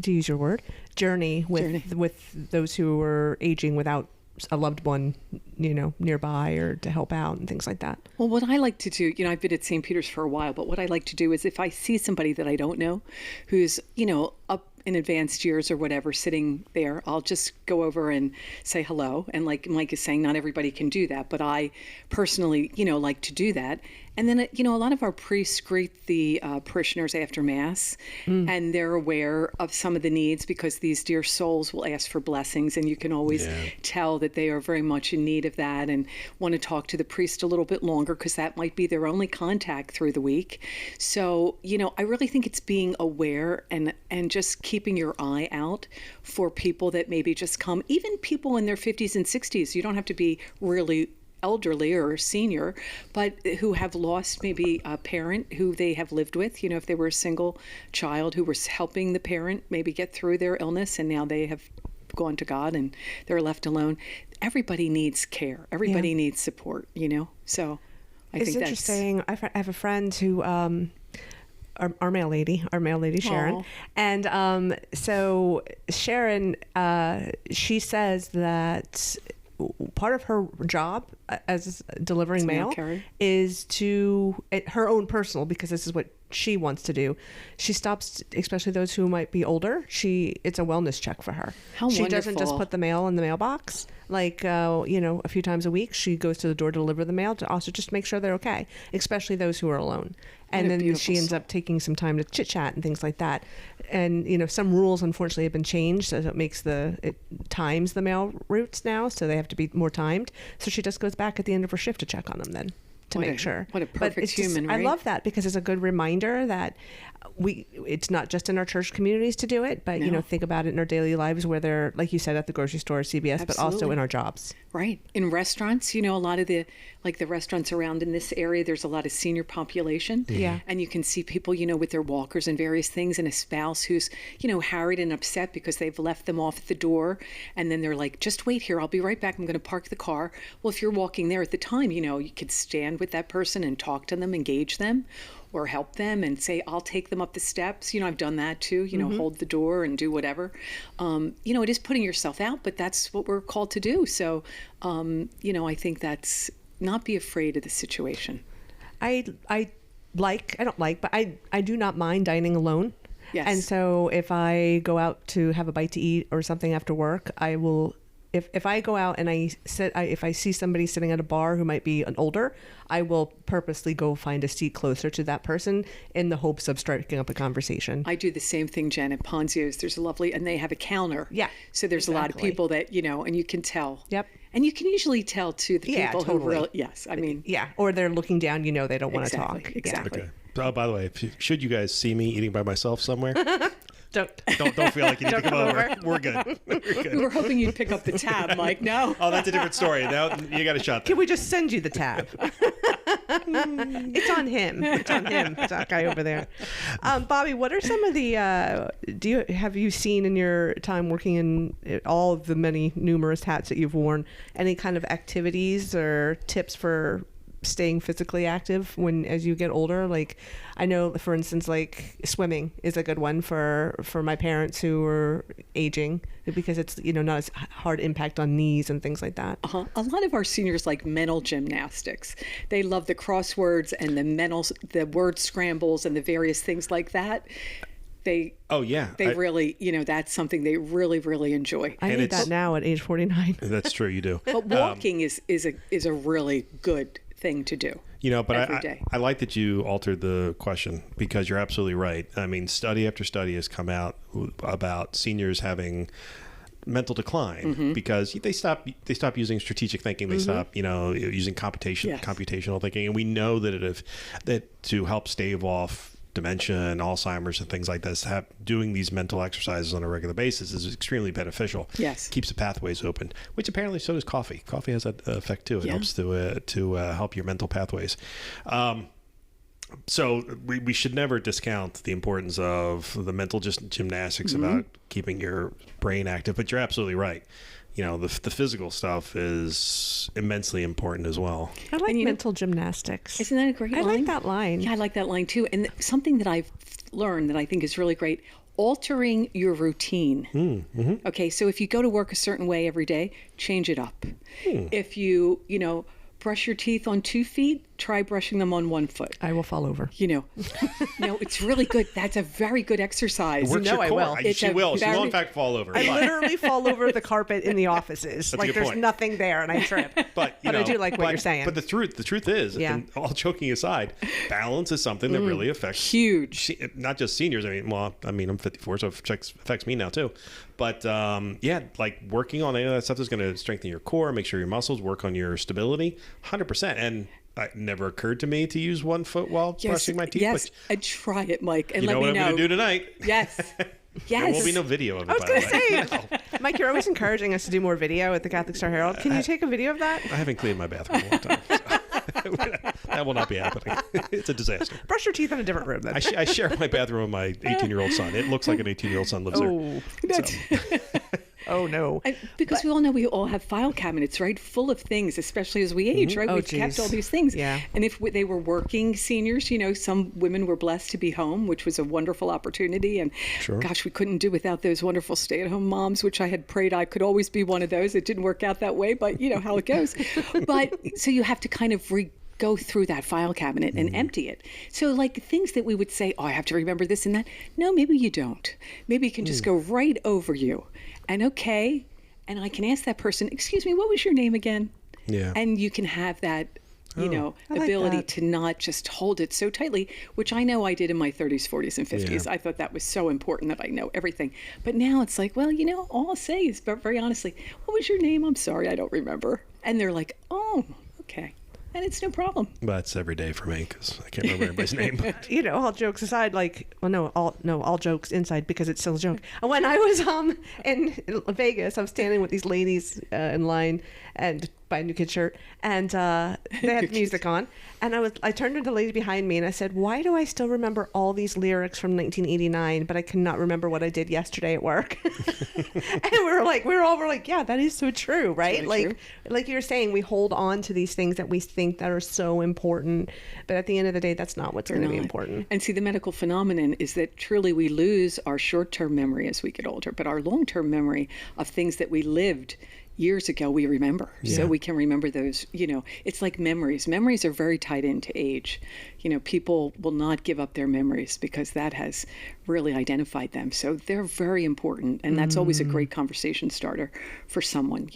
to use your word, journey with those who are aging without a loved one, you know, nearby or to help out and things like that? Well, what I like to do, you know, I've been at St. Peter's for a while, but what I like to do is if I see somebody that I don't know who's, you know, up in advanced years or whatever sitting there, I'll just go over and say hello. And like Mike is saying, not everybody can do that, but I personally, you know, like to do that. And then, you know, a lot of our priests greet the parishioners after Mass, and they're aware of some of the needs because these dear souls will ask for blessings, and you can always tell that they are very much in need of that and want to talk to the priest a little bit longer because that might be their only contact through the week. So, you know, I really think it's being aware and just keeping your eye out for people that maybe just come, even people in their 50s and 60s. You don't have to be really elderly or senior, but who have lost maybe a parent who they have lived with, you know, if they were a single child who was helping the parent maybe get through their illness and now they have gone to God and they're left alone. Everybody needs care. Everybody needs support, you know? So I think that's interesting. I have a friend who, our mail lady Sharon. Aww. And so Sharon, she says that part of her job as delivering mail is to her own personal, because this is what she wants to do. She stops, especially those who might be older. It's a wellness check for her. How she wonderful. Doesn't just put the mail in the mailbox. Like, you know, a few times a week, she goes to the door to deliver the mail to also just make sure they're okay, especially those who are alone. And then she ends up taking some time to chit chat and things like that. And, you know, some rules unfortunately have been changed, so it times the mail routes now, so they have to be more timed. So she just goes back at the end of her shift to check on them then to make sure. What a perfect human, right? I love that because it's a good reminder that it's not just in our church communities to do it, but, you know, think about it in our daily lives where they're, like you said, at the grocery store, CVS, but also in our jobs. Right. In restaurants, you know, a lot of the restaurants around in this area, there's a lot of senior population. Yeah. And you can see people, you know, with their walkers and various things, and a spouse who's, you know, harried and upset because they've left them off at the door. And then they're like, just wait here. I'll be right back. I'm going to park the car. Well, if you're walking there at the time, you know, you could stand with that person and talk to them, engage them, or help them and say, I'll take them up the steps. You know, I've done that too, you know, hold the door and do whatever. You know, it is putting yourself out, but that's what we're called to do. So, you know, I think that's not be afraid of the situation. I do not mind dining alone. Yes. And so if I go out to have a bite to eat or something after work, I will, if I go out and if I see somebody sitting at a bar who might be an older, I will purposely go find a seat closer to that person in the hopes of striking up a conversation. I do the same thing, Jen, at Ponzio's. There's and they have a counter. Yeah. So there's a lot of people that, you know, and you can tell. Yep. And you can usually tell too the people who really, yes, I mean. Yeah. Or they're looking down, you know, they don't want to talk. Exactly. Okay. Oh, by the way, should you guys see me eating by myself somewhere, don't feel like you need to come over. We're good. We were hoping you'd pick up the tab, Mike. No. Oh, that's a different story. Now you got a shot there. Can we just send you the tab? It's on him. That guy over there. Bobbie, what are some of the? Have you seen in your time working in all of the many numerous hats that you've worn any kind of activities or tips for staying physically active as you get older? Like, I know, for instance, like swimming is a good one for my parents who are aging because it's, you know, not as hard impact on knees and things like that. A lot of our seniors like mental gymnastics. They love the crosswords and the word scrambles and the various things like that. They really, you know, that's something they really, really enjoy. I need that now at age 49. That's true, you do. But walking is a really good thing to do. You know, but every day. I like that you altered the question because you're absolutely right. I mean, study after study has come out about seniors having mental decline because they stop using strategic thinking. They stop, using computational thinking. And we know that to help stave off dementia and Alzheimer's and things like this, doing these mental exercises on a regular basis is extremely beneficial. Yes. Keeps the pathways open, which apparently so does coffee. Coffee has that effect too. It helps to help your mental pathways. So we should never discount the importance of the mental gymnastics about keeping your brain active. But you're absolutely right. The physical stuff is immensely important as well. I like mental gymnastics. Isn't that a great line? I like that line. Yeah, I like that line too. And something that I've learned that I think is really great, altering your routine. Okay, so if you go to work a certain way every day, change it up. If you, brush your teeth on 2 feet, try brushing them on 1 foot. I will fall over. No, it's really good. That's a very good exercise. It works your core. I will. She will in fact fall over. I literally fall over the carpet in the offices. That's there's nothing there and I trip. But I do like what you're saying. But the truth is, and all joking aside, balance is something that really affects not just seniors. I'm 54, so it affects me now too. But working on any of that stuff is going to strengthen your core, make sure your muscles work on your stability, 100%. And it never occurred to me to use 1 foot while brushing my teeth. Yes, and try it, Mike, and let me know. You know what I'm going to do tonight? Yes. There won't be no video of it. I was going to say, Mike, you're always encouraging us to do more video at the Catholic Star Herald. Can you take a video of that? I haven't cleaned my bathroom in a long time. So that will not be happening. It's a disaster. Brush your teeth in a different room then. I share my bathroom with my 18-year-old son. It looks like an 18-year-old son lives there. So. Oh, no. Because we all have file cabinets, right? Full of things, especially as we age, right? We've kept all these things. Yeah. And if they were working seniors, some women were blessed to be home, which was a wonderful opportunity. And gosh, we couldn't do without those wonderful stay-at-home moms, which I had prayed I could always be one of those. It didn't work out that way, but you know how it goes. But so you have to kind of go through that file cabinet and empty it. So things that we would say, I have to remember this and that. No, maybe you don't. Maybe it can just go right over you. And and I can ask that person, excuse me, what was your name again? Yeah. And you can have that, ability to not just hold it so tightly, which I know I did in my 30s, 40s, and 50s. Yeah. I thought that was so important that I know everything. But now it's like, well, all I'll say is, but very honestly, what was your name? I'm sorry, I don't remember. And they're like, oh, okay. And it's no problem. But it's every day for me because I can't remember everybody's name. All jokes aside, all jokes inside because it's still a joke. When I was in Vegas, I was standing with these ladies in line and buy a new kid shirt, and they had music on, and I turned to the lady behind me and I said, why do I still remember all these lyrics from 1989 but I cannot remember what I did yesterday at work? And we were like, yeah, that is so true, right? True. Like you were saying, we hold on to these things that we think that are so important, but at the end of the day, that's not what's going to be important. And see, the medical phenomenon is that truly we lose our short-term memory as we get older, but our long-term memory of things that we lived years ago, we remember. Yeah. So we can remember those, it's like memories. Memories are very tied into age. People will not give up their memories because that has really identified them. So they're very important. And that's always a great conversation starter for someone.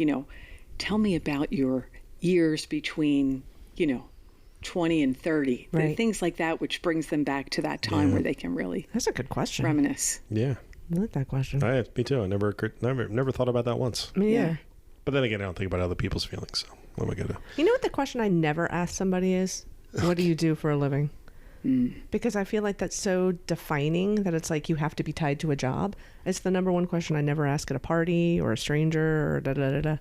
Tell me about your years between, 20 and 30. Right. Things like that, which brings them back to that time where they can really That's a good question. Reminisce. Yeah. I like that question. Me too. I never thought about that once. Me either. But then again, I don't think about other people's feelings. So what am I going to do? You know what the question I never ask somebody is? What do you do for a living? Because I feel like that's so defining that it's like you have to be tied to a job. It's the number one question I never ask at a party or a stranger or da-da-da-da.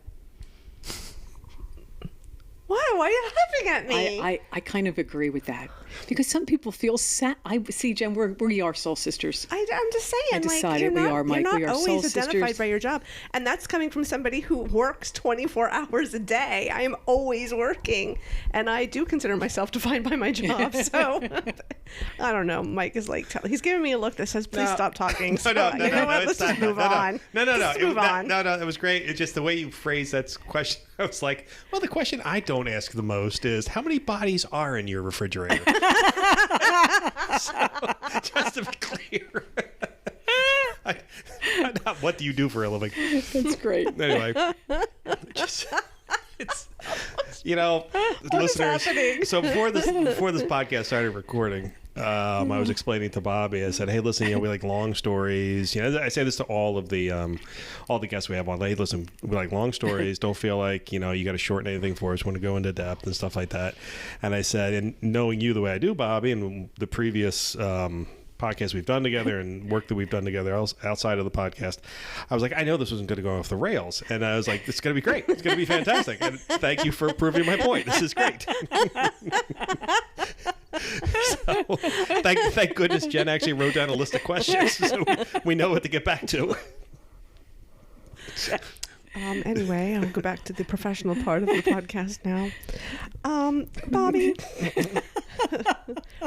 Why are you laughing at me? I kind of agree with that because some people feel sad. I see, Jen, we are soul sisters. I'm just saying. I decided we are, Mike. You're not we are always soul identified sisters. by your job, and that's coming from somebody who works 24 hours a day. I am always working, and I do consider myself defined by my job. So I don't know. Mike is he's giving me a look that says, "Please stop talking." No, Let's just move on. No. Move on. No, it was great. It's just the way you phrased that question. I was like, well, the question I don't ask the most is, how many bodies are in your refrigerator? So, just to be clear. Not what do you do for a living? That's great. Anyway, listeners. happening? So before this podcast started recording, I was explaining to Bobbie. I said, "Hey, listen, we like long stories. I say this to all the guests we have on. Hey, listen, we like long stories. Don't feel like you got to shorten anything for us. Want to go into depth and stuff like that." And I said, and knowing you the way I do, Bobbie, and the previous podcasts we've done together and work that we've done together outside of the podcast, I was like, I know this wasn't going to go off the rails, and I was like, it's going to be great. It's going to be fantastic. And thank you for proving my point. This is great. So, thank goodness Jen actually wrote down a list of questions so we know what to get back to. Anyway, I'll go back to the professional part of the podcast now. Bobbie,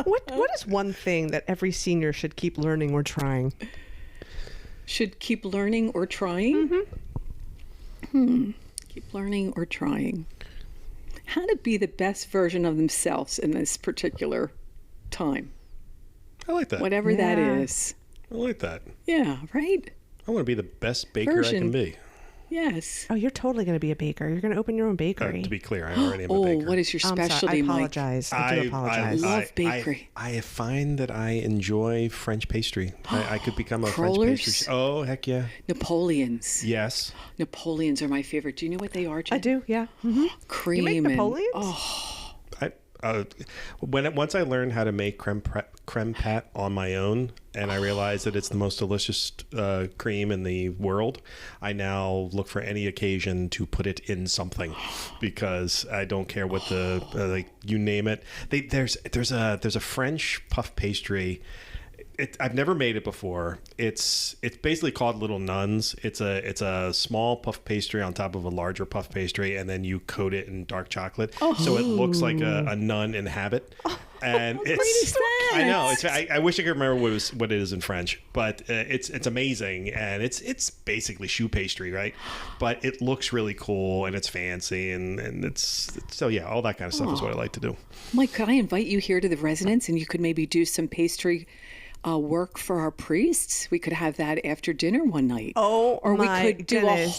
what is one thing that every senior should keep learning or trying? Should keep learning or trying? Keep learning or trying. How to be the best version of themselves in this particular time. I like that. Whatever that is. I like that. Yeah, right? I want to be the best baker I can be. Yes. Oh, you're totally going to be a baker. You're going to open your own bakery. To be clear, I already am a baker. Oh, what is your specialty, I Mike? apologize. I do apologize. I love bakery. I find that I enjoy French pastry. I could become a Crullers? French pastry. Oh, heck yeah. Napoleons. Yes. Napoleons are my favorite. Do you know what they are, Jen? I do, yeah. Mm-hmm. Cream. You make Napoleons? Once I learned how to make creme pat on my own, and I realized that it's the most delicious cream in the world, I now look for any occasion to put it in something, because I don't care what the you name it. There's a French puff pastry. I've never made it before. It's basically called Little Nuns. It's a small puff pastry on top of a larger puff pastry, and then you coat it in dark chocolate, so it looks like a nun in habit. And it's I know I wish I could remember what it is in French, but it's amazing, and it's basically choux pastry, right? But it looks really cool, and it's fancy, and it's so yeah, all that kind of stuff is what I like to do. Mike, could I invite you here to the residence, and you could maybe do some pastry work for our priests? We could have that after dinner one night. Oh, or my we could do goodness.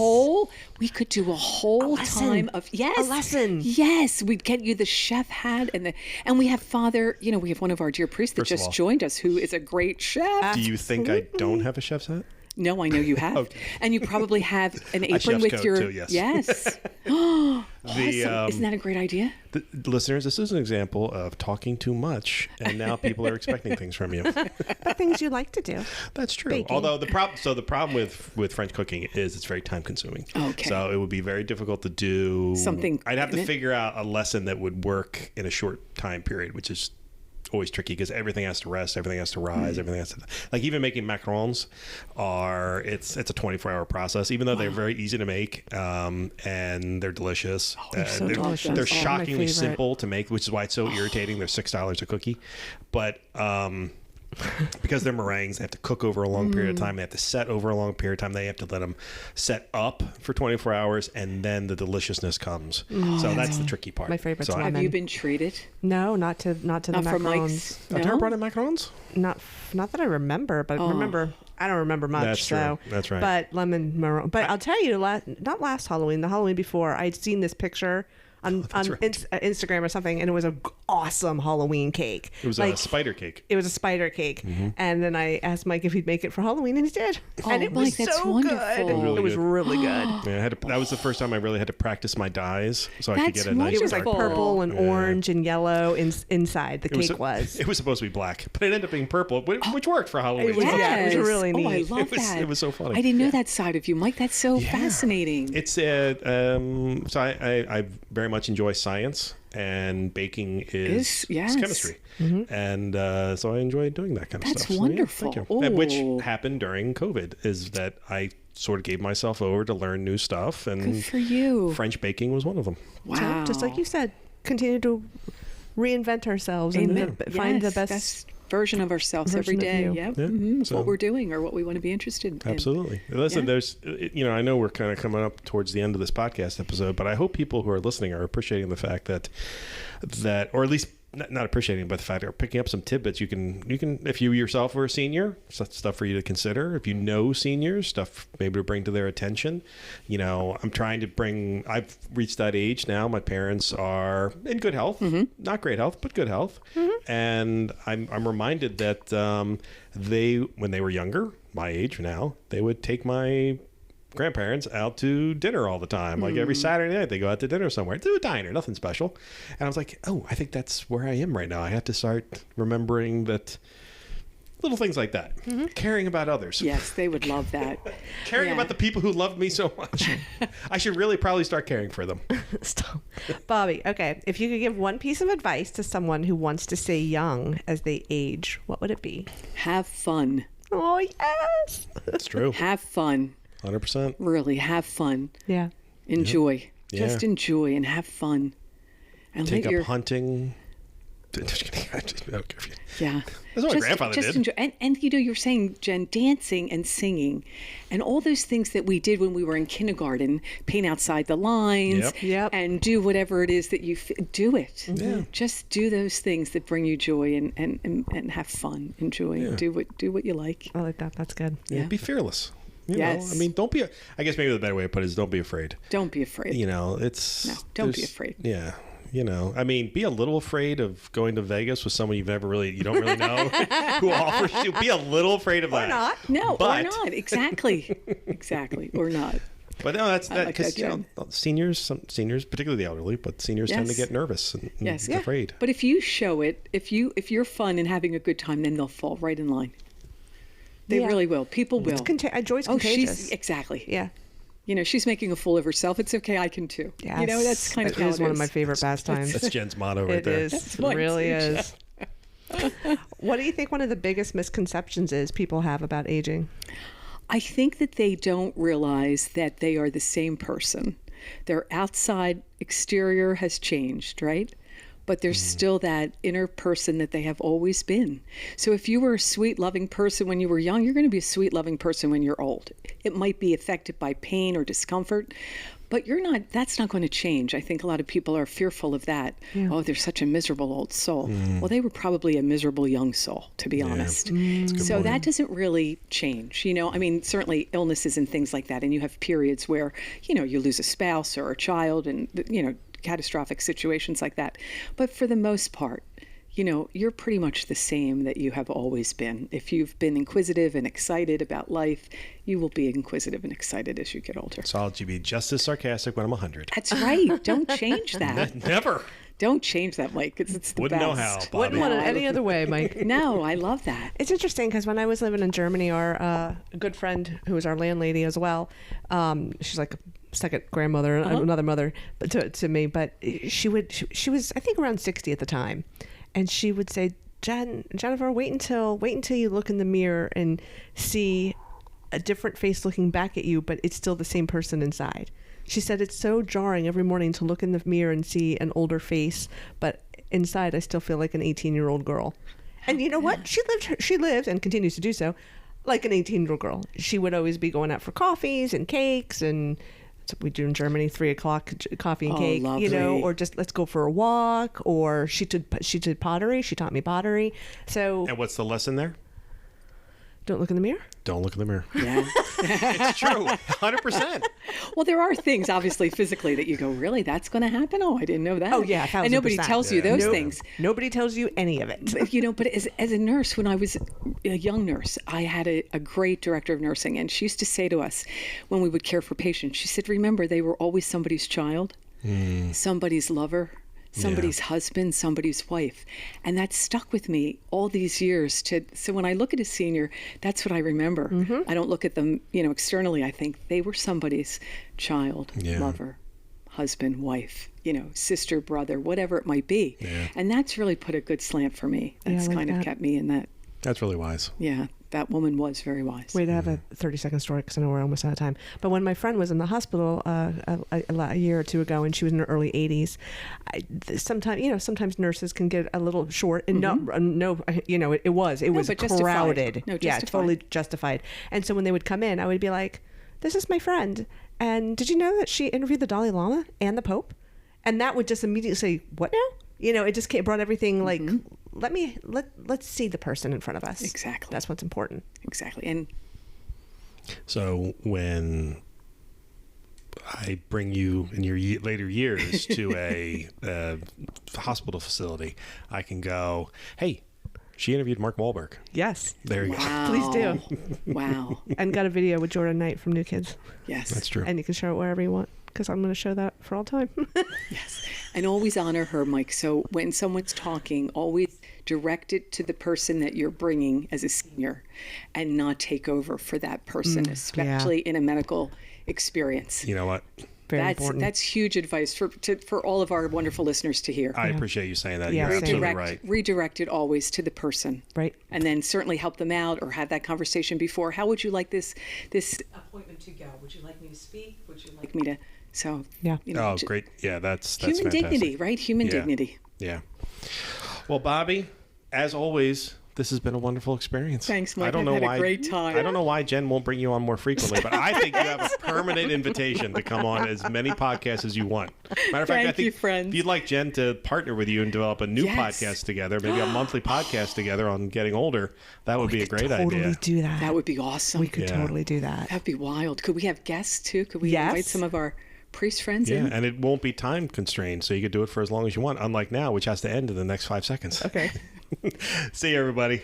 we could do a whole time of A lesson. Yes, we'd get you the chef hat and we have Father, we have one of our dear priests that First of just all, joined us who is a great chef. Do you think I don't have a chef's hat? No, I know you have. Okay. And you probably have an apron chef's with coat your too, yes. Yes. Oh, awesome. Isn't that a great idea? The listeners, this is an example of talking too much, and now people are expecting things from you. But things you like to do. That's true. Baking. Although the problem with French cooking is it's very time consuming. Okay. So it would be very difficult to do Something I'd have in to it? figure out a lesson that would work in a short time period, which is always tricky because everything has to rest, everything has to rise, everything has to, like, even making macarons it's a 24-hour process, even though they're very easy to make, and they're delicious. They're so delicious. They're Oh, my shockingly favorite. simple to make, which is why it's so irritating. They're $6 a cookie, but because they're meringues, they have to cook over a long period of time. They have to set over a long period of time. They have to let them set up for 24 hours, and then the deliciousness comes. So that's the tricky part. My favorite's So lemon. Have you been treated? No, not to the Not for macarons. Mike's. I've never brought in macarons. Not that I remember, but I don't remember much. That's true. So, That's right. But lemon marron. But I'll tell you, not last Halloween, the Halloween before, I'd seen this picture on right. Instagram or something, and it was a awesome Halloween cake. It was a spider cake. It was a spider cake, and then I asked Mike if he'd make it for Halloween, and he did. And it was Mike, that's so wonderful. good. Really It was good. really good. Yeah, that was the first time I really had to practice my dyes, so I could That's get a nice. It was like Wonderful. purple and orange and yellow inside the cake was. It was supposed to be black, but it ended up being purple, which worked for Halloween. It was- So yeah, it was really Oh, I neat. love It was- that. it was so funny. I didn't know that side of you, Mike. That's so fascinating. It's so I very much enjoy science, and baking is yes. chemistry, and so I enjoy doing that kind of That's stuff. wonderful. So, yeah, thank you. And which Ooh. happened during COVID, is that I sort of gave myself over to learn new stuff, and Good for you. French baking was one of them. Wow. So, just like you said, continue to reinvent ourselves Amen. and find the Yes, best. version of ourselves every version day. of you. Yep. Yeah, Mhm. It's so- what we're doing or what we want to be interested in. Absolutely. Listen, Yeah. there's, I know we're kind of coming up towards the end of this podcast episode, but I hope people who are listening are appreciating the fact that, or at least not appreciating, but the fact that picking up some tidbits, you can, if you yourself were a senior, stuff for you to consider. If you know seniors, stuff maybe to bring to their attention. I've reached that age now. My parents are in good health, not great health, but good health. And I'm reminded that when they were younger, my age now, they would take my grandparents out to dinner all the time. Like every Saturday night, they go out to dinner somewhere, to a diner, nothing special. And I was like, oh, I think that's where I am right now. I have to start remembering that little things like that. Caring about others. Yes, they would love that. Caring about the people who love me so much. I should really probably start caring for them. Stop. Bobbie, okay, if you could give one piece of advice to someone who wants to stay young as they age, what would it be? Have fun. Oh, yes. That's true. Have fun. 100%. Really, have fun. Yeah. Enjoy. Yeah. Just enjoy and have fun. And Take up hunting. Just kidding. I don't care if you... Yeah. That's what my grandfather did. Enjoy. And you're saying, Jen, dancing and singing and all those things that we did when we were in kindergarten, paint outside the lines and do whatever it is that you do it. Yeah. Just do those things that bring you joy and have fun. Enjoy. Yeah. Do what you like. I like that. That's good. Yeah. Be fearless. You Yes. know, I mean, don't be. I guess maybe the better way to put it is don't be afraid. Don't be afraid. You know, it's don't be afraid. Yeah. You know, I mean, be a little afraid of going to Vegas with someone you don't really know who offers you. Be a little afraid of that. Or not. No, or not. Exactly. Exactly. Or not. But no, that's that because like seniors, particularly the elderly, but seniors tend to get nervous and afraid. But if you show it, if you're fun and having a good time, then they'll fall right in line. They really will. People will. Joy's contagious. Exactly. Yeah. You know, she's making a fool of herself. It's okay. I can too. Yes. You know, that's kind of how it is. One of my favorite pastimes. That's Jen's motto right there. It is. It really is. What do you think one of the biggest misconceptions is people have about aging? I think that they don't realize that they are the same person. Their outside exterior has changed, right? But there's still that inner person that they have always been. So if you were a sweet, loving person when you were young, you're going to be a sweet, loving person when you're old. It might be affected by pain or discomfort, but that's not going to change. I think a lot of people are fearful of that. Yeah. Oh, they're such a miserable old soul. Well, they were probably a miserable young soul, to be honest. So that doesn't really change. You know, I mean, certainly illnesses and things like that. And you have periods where, you know, you lose a spouse or a child and, you know, catastrophic situations like that. But for the most part, you know, you're pretty much the same that you have always been. If you've been inquisitive and excited about life, you will be inquisitive and excited as you get older. So I'll be just as sarcastic when I'm 100. That's right. Don't change that. Never. Don't change that, Mike, because it's the Wouldn't best. know how, Bobbie. Wouldn't want it any other way, Mike. No, I love that. It's interesting because when I was living in Germany, our good friend who was our landlady as well, she's like a second grandmother, another mother to me, but she was I think around 60 at the time, and she would say, Jennifer, wait until you look in the mirror and see a different face looking back at you, but it's still the same person inside. She said it's so jarring every morning to look in the mirror and see an older face, but inside I still feel like an 18-year-old girl. And you know what? She lived and continues to do so like an 18-year-old girl. She would always be going out for coffees and cakes, and that's what we do in Germany, 3:00 coffee and cake, lovely. you know, or just let's go for a walk. Or she did pottery. She taught me pottery. So, and what's the lesson there? Don't look in the mirror. Don't look in the mirror. Yeah. It's true. 100%. Well, there are things, obviously, physically that you go, really? That's going to happen? Oh, I didn't know that. Oh, yeah, 1,000%. And nobody tells you those things. Nobody tells you any of it. But, you know, but as a nurse, when I was a young nurse, I had a great director of nursing, and she used to say to us when we would care for patients, she said, remember, they were always somebody's child, somebody's lover, somebody's husband, somebody's wife. And that stuck with me all these years. So when I look at a senior, that's what I remember. I don't look at them, you know, externally. I think they were somebody's child, lover, husband, wife, you know, sister, brother, whatever it might be. Yeah. And that's really put a good slant for me. That's kind of kept me in that. That's really wise. Yeah. That woman was very wise. Wait, I have a 30-second story because I know we're almost out of time. But when my friend was in the hospital a year or two ago, and she was in her early 80s, sometimes nurses can get a little short. And it was crowded. Justified. Totally justified. And so when they would come in, I would be like, "This is my friend, and did you know that she interviewed the Dalai Lama and the Pope?" And that would just immediately say, "What now?" it just brought everything like, let's see the person in front of us. Exactly. That's what's important. Exactly. And So when I bring you in your later years to a hospital facility, I can go, hey, she interviewed Mark Wahlberg. Yes. There you wow. Please do. Wow. And got a video with Jordan Knight from New Kids. Yes. That's true. And you can share it wherever you want, because I'm going to show that for all time. Yes. And always honor her, Mike. So when someone's talking, always direct it to the person that you're bringing as a senior and not take over for that person, especially in a medical experience. You know what? Very important. That's huge advice for all of our wonderful listeners to hear. I appreciate you saying that. Yeah, You're same. absolutely right. Redirect it always to the person. Right. And then certainly help them out or have that conversation before. How would you like this appointment to go? Would you like me to speak? Would you like me to? So, Yeah. Oh, great. Yeah, that's human fantastic. dignity, right? Human dignity. Yeah. Well, Bobbie, as always, this has been a wonderful experience. Thanks, Mike. I don't know I've had why, a great time. I don't know why Jen won't bring you on more frequently, but I think you have a permanent invitation to come on as many podcasts as you want. Matter of fact, I Thank think you, friends. if you'd like Jen to partner with you and develop a new Yes. podcast together, maybe a monthly podcast together on getting older, that would be a great Totally idea. do that. That would be awesome. We could Yeah. totally do that. That'd be wild. Could we have guests too? Could we Yes. invite some of our priest friends Yeah, in? and it won't be time constrained, so you could do it for as long as you want, unlike now, which has to end in the next 5 seconds. Okay. See you, everybody.